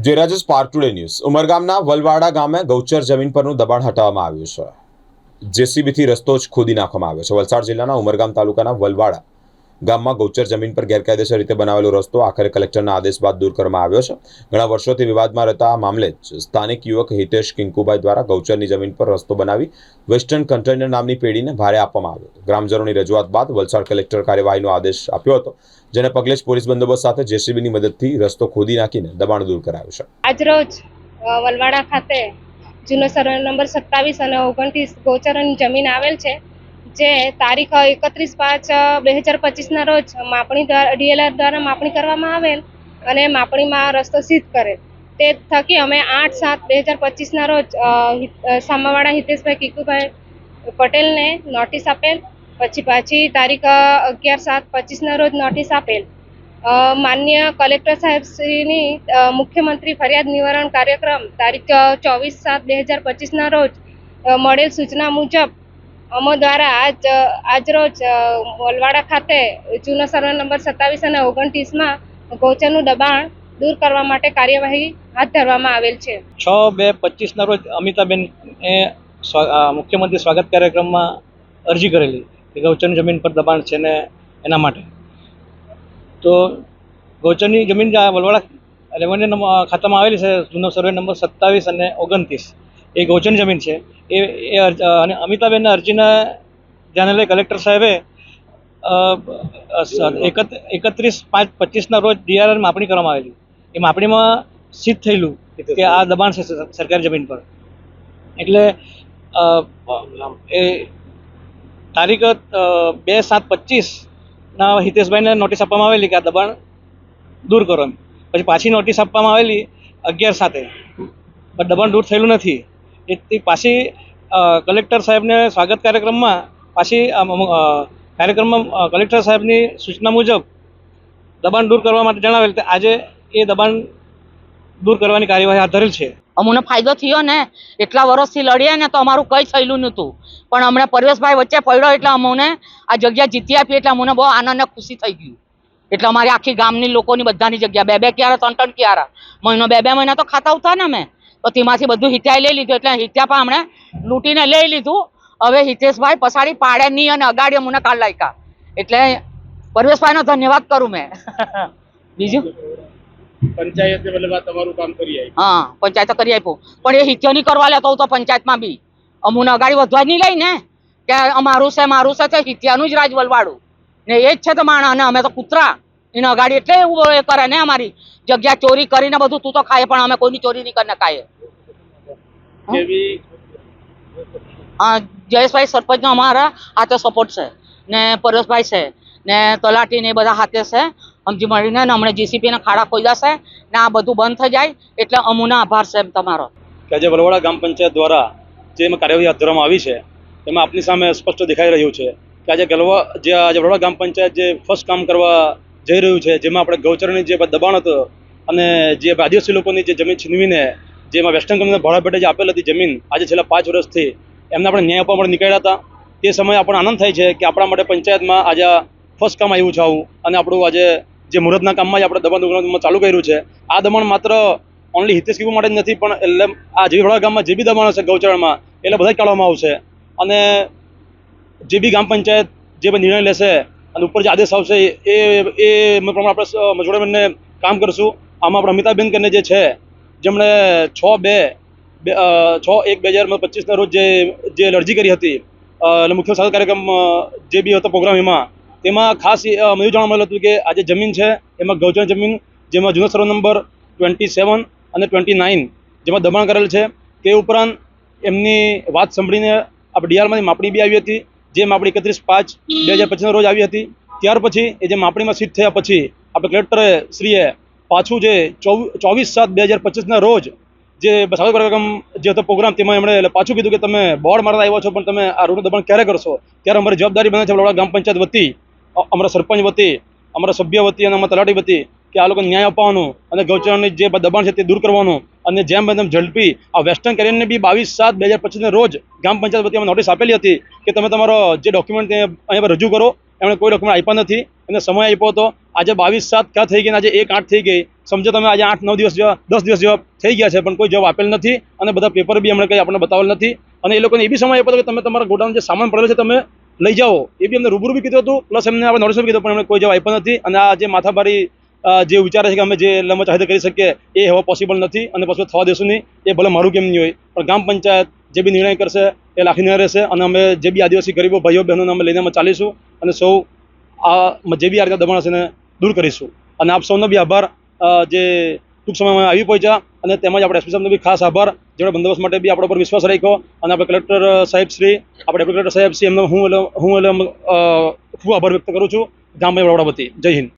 ધીરજ spark today news ઉમરગામના Valvada ગામે ગૌચર જમીન પરનું દબાણ હટાવવામાં આવ્યું છે. જેસીબીથી રસ્તો જ ખોદી નાખવામાં આવ્યો છે. વલસાડ જિલ્લાના ઉમરગામ તાલુકાના વલવાડા ગામમાં ગૌચર જમીન પર ગેરકાયદેસર રીતે બનાવેલો રસ્તો આખરે કલેક્ટરના આદેશ બાદ દૂર કરવામાં આવ્યો છે. ઘણા વર્ષોથી વિવાદમાં રહેતા આ મામલે જ સ્થાનિક યુવક હિતેશ કિંકુભાઈ દ્વારા ગૌચરની જમીન પર રસ્તો બનાવી વેસ્ટર્ન કન્ટેનર નામની પેઢીને ભાડે આપવામાં આવ્યો હતો. ગ્રામજનોની રજૂઆત બાદ વલસાડ કલેક્ટર કાર્યવાહીનો આદેશ આપ્યો હતો, જેને પગલે જ પોલીસ બંદોબસ્ત સાથે જેસીબીની મદદથી રસ્તો ખોદી નાખીને દબાણ દૂર કરાવ્યું છે. આજરોજ વલવાડા ખાતે જૂનો સર્વે નંબર 27 અને 29 ગૌચરની જમીન આવેલ છે, જે તારીખ 31/5/2025 રોજ માપણી દ્વારા ડીએલઆર દ્વારા માપણી કરવામાં આવેલ અને માપણીમાં રસ્તો સિદ્ધ કરેલ. તે થકી અમે 8/7/2025 રોજ સામાવાડા હિતેશભાઈ કિકુભાઈ પટેલને નોટિસ આપેલ. પછી પાછી તારીખ 11/7/25 રોજ નોટિસ આપેલ. માનનીય કલેક્ટર સાહેબશ્રીની મુખ્યમંત્રી ફરિયાદ નિવારણ કાર્યક્રમ તારીખ 24/7/2025 રોજ મળેલ સૂચના મુજબ અમો દ્વારા આજરોજ વલવાડા ખાતે જૂનો સર્વે નંબર 27 અને 29 ગૌચરનું દબાણ દૂર કરવા માટે કાર્યવાહી હાથ ધરવામાં આવેલ છે. 6/2/25 રોજ અમિતાબેન એ મુખ્યમંત્રી સ્વાગત કાર્યક્રમમાં અરજી કરેલી કે ગૌચરની જમીન પર દબાણ છે ને એના માટે. તો ગૌચરની જમીન વલવાડા રેવન્યુ ખાતામાં આવેલી છે, જૂનો સર્વે નંબર 27 અને 29 એ ગૌચરની જમીન છે. અને અમિતાબેનના અરજીને ધ્યાને લઈ કલેક્ટર સાહેબે 31/5/25 રોજ ડીઆરઆર માપણી કરવામાં આવેલી. એ માપણીમાં સિદ્ધ થયેલું કે આ દબાણ છે સરકારી જમીન પર. એટલે એ તારીખ 2/7/25 હિતેશભાઈને નોટિસ આપવામાં આવેલી કે આ દબાણ દૂર કરો. પછી પાછી નોટિસ આપવામાં આવેલી 11/7, પણ દબાણ દૂર થયેલું નથી. એથી પાછી કલેક્ટર સાહેબને સ્વાગત કાર્યક્રમમાં કલેક્ટર સાહેબની સૂચના મુજબ દબાણ દૂર કરવા માટે જણાવેલ. આજે એ દબાણ દૂર કરવાની કાર્યવાહી હાથ ધરેલ છે. અમને ફાયદો થયો ને, એટલા વર્ષથી લડીએ ને તો અમારું કંઈ થયેલું નહોતું, પણ અમને પરેશભાઈ વચ્ચે પડ્યો એટલે અમને આ જગ્યા જીતી આપી એટલે અમને બહુ આનંદ અને ખુશી થઈ ગયું. એટલે અમારી આખી ગામની લોકોની બધાની જગ્યા 2-2 ક્યારા 3-3 ક્યારા મહિનો 2-2 મહિના તો ખાતા ઉતા ને અમે, તો તેમાંથી બધું હિત્યાએ લઈ લીધું. એટલે હિત્યા પણ અમને લૂંટીને લઈ લીધું. હવે હિતેશભાઈ પછાડી પાડે નહીં અને અગાડી અમને કાઢ લાયકા. એટલે પરેશભાઈનો ધન્યવાદ કરું મેં. બીજું પંચાયત તમારું કામ કરી આવી? હા, પંચાયત કરી આપ્યું, પણ એ હિત્યો નહીં કરવા લેતો તો પંચાયતમાં બી અમુને અગાડી વધવા નહીં લઈ ને કે મારું છે તે હિત્યાનું જ રાજ વલવાડું ને એ જ છે તો માણસ, અને અમે તો કૂતરા એને અગાડી એટલે એવું એ કરે ને અમારી જગ્યા ચોરી કરીને બધું તું તો ખાય, પણ અમે કોઈની ચોરી નહીં કરીને ખાઈએ. હા, જયેશભાઈ સરપંચનો અમારા હાથે સપોર્ટ છે ને પરેશભાઈ છે ને તલાટી ને એ બધા હાથે છે સમજી મળીને. હમણાં જીસીપી ના ખાડા ખોદાશે ને આ બધું બંધ થઈ જાય એટલે અમુનો આભાર છે તમારો. કે આજે વલવાડા ગ્રામ પંચાયત દ્વારા જે કાર્યવાહી હાથ ધરવામાં આવી છે એમાં આપની સામે સ્પષ્ટ દેખાઈ રહ્યું છે કે આજે વલવાડા ગ્રામ પંચાયત જે ફર્સ્ટ કામ કરવા જઈ રહ્યું છે, જેમાં આપણે ગૌચરની જે દબાણ હતો અને જે આદિવાસી લોકોની જે જમીન છીનવીને જેમાં વેસ્ટર્ન કંપનીના ભાડા પેટે જે આપેલ હતી જમીન, આજે છેલ્લા 5 વર્ષથી એમને આપણે ન્યાય આપવા માટે નીકળ્યા હતા. તે સમયે આપણને આનંદ થાય છે કે આપણા માટે પંચાયતમાં આજે ફર્સ્ટ કામ આવ્યું છે આવું, અને આપણું આજે જે મુહૂર્તના કામમાં જ આપણે દબાણ ચાલુ કર્યું છે. આ દબાણ માત્ર ઓનલી હિતેશ કિકુ માટે જ નથી, પણ એટલે આ જે વલવાડા ગામમાં જે બી દબાણ હશે ગૌચરમાં એટલે બધા જ કાઢવામાં આવશે. અને જે બી ગ્રામ પંચાયત જે બી નિર્ણય લેશે અને ઉપર જે આદેશ આવશે એ પ્રમાણે આપણે જોડે કામ કરશું. આમાં આપણે અમિતાબેન કરીને જે છે, જેમણે 6/1/2025 રોજ જે અરજી કરી હતી, એટલે મુખ્ય સ્વાગત કાર્યક્રમ જે બી હતો પ્રોગ્રામ તેમાં ખાસ મને જાણવા મળેલું હતું કે આ જે જમીન છે એમાં ગૌચર જમીન જેમાં જૂનો સર્વે નંબર 27 અને 29 જેમાં દબાણ કરેલ છે. તે ઉપરાંત એમની વાત સાંભળીને આપણે ડીઆરમાંથી માપણી બી આવી હતી, જે માપણી 31/5/2025 રોજ આવી હતી. ત્યાર પછી એ જે માપણીમાં સિદ્ધ થયા પછી આપણે કલેક્ટરે શ્રીએ પાછું જે 24/7/2025 રોજ જે સ્વાગત કાર્યક્રમ જે હતો પ્રોગ્રામ, તેમાં એમણે પાછું કીધું કે તમે બોર્ડ મારતા આવ્યા છો, પણ તમે આ રોડનું દબાણ ક્યારે કરશો? ત્યારે અમારી જવાબદારી બને છે વલવાડા ગ્રામ પંચાયત વતી, અમારા સરપંચ વતી, અમારા સભ્ય વતી અને અમારા તલાટી વતી કે આ લોકો ન્યાય અપાવવાનો અને ગૌચરની જે દબાણ છે તે દૂર કરવાનું અને જેમ બને તેમ ઝડપી આ વેસ્ટર્ન કેરિયરને બી 22/7/2025 રોજ ગ્રામ પંચાયત વતી અમે નોટિસ આપેલી હતી કે તમે તમારો જે ડોક્યુમેન્ટ અહીંયા પર રજૂ કરો. એમણે કોઈ ડોક્યુમેન્ટ આપ્યા નથી. એને સમય આપ્યો હતો. આજે 22/7 ક્યાં થઈ ગઈ, આજે 1/8 થઈ ગઈ. સમજો તમે આજે 8-9 દિવસ જેવા 10 દિવસ જેવા થઈ ગયા છે, પણ કોઈ જવાબ આપેલ નથી અને બધા પેપર બી અમને કંઈ આપણને બતાવેલ નથી. અને એ લોકોને એ બી સમય આપ્યો હતો કે તમે તમારા ગોડાઉન જે સામાન પડેલો છે તમે લઈ જાઓ. એ બી અમને રૂબરૂ બી કીધું હતું, પ્લસ એમને આપણે નોટિસ બી કીધું, પણ એમને કોઈ જવાબ આપ્યો નથી. અને આ જે માથાભારી જે વિચારે છે કે અમે જે લંબો ચાહિદા કરી શકીએ એ હવે પોસિબલ નથી અને પછી થવા દેશું નહીં. એ ભલે મારું કેમ નહીં હોય, પણ ગ્રામ પંચાયત જે બી નિર્ણય કરશે એ લાખીને રહેશે. અને અમે જે બી આદિવાસી ગરીબો ભાઈઓ બહેનોને અમે લઈને અમે ચાલીશું અને સૌ આ જે બી આ રીતે દબાણ હશે એને દૂર કરીશું. અને આપ સૌનો બી આભાર જે ટૂંક સમયમાં આવી પહોંચ્યા, અને તેમજ આપણે એસપી સાહેબનો બી ખાસ આભાર જેમણે બંદોબસ્ત માટે બી આપણા પર વિશ્વાસ રાખ્યો. અને આપણે કલેક્ટર સાહેબ શ્રી, આપણે ડેપ્યુટી કલેક્ટર સાહેબ શ્રી, એમનો હું ખૂબ આભાર વ્યક્ત કરું છું ગામ વલવાડા વતી. જય હિન્દ.